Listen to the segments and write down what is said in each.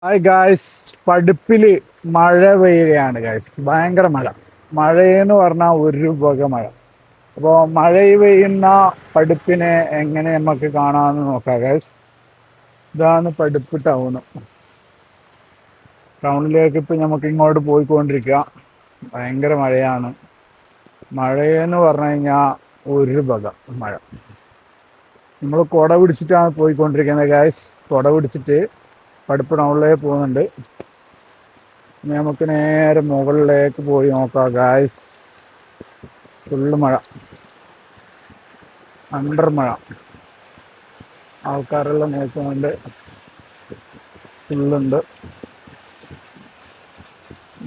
Hi guys, പടുപ്പില് മഴ പെയ്യുകയാണ് guys. ഭയങ്കര മഴ. മഴയെന്ന് പറഞ്ഞാൽ ഒരു വക മഴ. അപ്പോൾ മഴ പെയ്യുന്ന പടുപ്പിനെ എങ്ങനെ നമുക്ക് കാണാമെന്ന് നോക്കാം ഗായ്സ്. ഇതാണ് പടുപ്പ് ടൗണ്. ടൗണിലേക്ക് ഇപ്പം നമുക്ക് ഇങ്ങോട്ട് പോയിക്കൊണ്ടിരിക്കുക. ഭയങ്കര മഴയാണ്. മഴയെന്ന് പറഞ്ഞു കഴിഞ്ഞാൽ ഒരു വക മഴ. നമ്മൾ കുട പിടിച്ചിട്ടാണ് പോയിക്കൊണ്ടിരിക്കുന്നത് ഗായ്സ്. കുട പിടിച്ചിട്ട് പടുപ്പ് ടൗണിലേക്ക് പോകുന്നുണ്ട്. ഇനി നമുക്ക് നേരെ മുകളിലേക്ക് പോയി നോക്കാം ഗായ്സ്. ഫുള്ള് മഴ, അണ്ടർ മഴ. ആൾക്കാരെല്ലാം നോക്കുന്നുണ്ട്, ഫുള്ളുണ്ട്.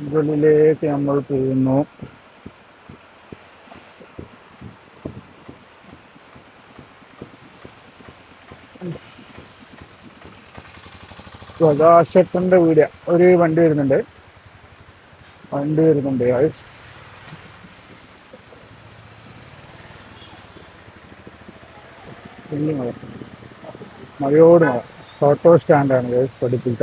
മുകളിലേക്ക് നമ്മൾ പോകുന്നു. പ്രകാശത്തിന്റെ വീട് ഒരു വണ്ടി വരുന്നുണ്ട് ഗായ്സ്. ഫുള്ള് മഴ, മഴയോട് മഴ. ഓട്ടോ സ്റ്റാൻഡാണ് ഗായ്സ് പഠിപ്പിച്ച.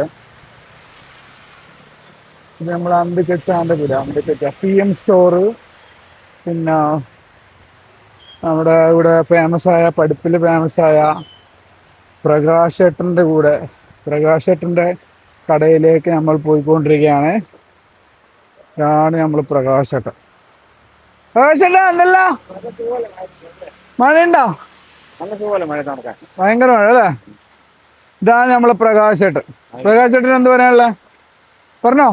ഇത് നമ്മൾ അന്തിക്കച്ചാൻ്റെ വീട്. അന്തിക്കച്ച PM സ്റ്റോറ്. പിന്നെ നമ്മുടെ ഇവിടെ ഫേമസായ പടുപ്പിൽ ഫേമസായ പ്രകാശേട്ടൻ്റെ കൂടെ, പ്രകാശേട്ടൻ്റെ കടയിലേക്ക് നമ്മൾ പോയിക്കൊണ്ടിരിക്കുകയാണ്. ഇതാണ് നമ്മൾ പ്രകാശേട്ടൻ. പ്രകാശേട്ടാ എന്തല്ല മഴയുണ്ടോ? ഭയങ്കര മഴ അല്ലേ? ഇതാണ് നമ്മളെ പ്രകാശേട്ടൻ. പ്രകാശേട്ടൻ എന്ത് പറയാനുള്ളത് പറഞ്ഞോ?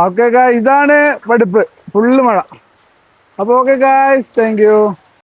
ഓക്കെ ഗായ്സ്, ഇതാണ് പടുപ്പ്. ഫുള്ള് മഴ. അപ്പോൾ ഓക്കെ ഗായ്സ്, താങ്ക് യു.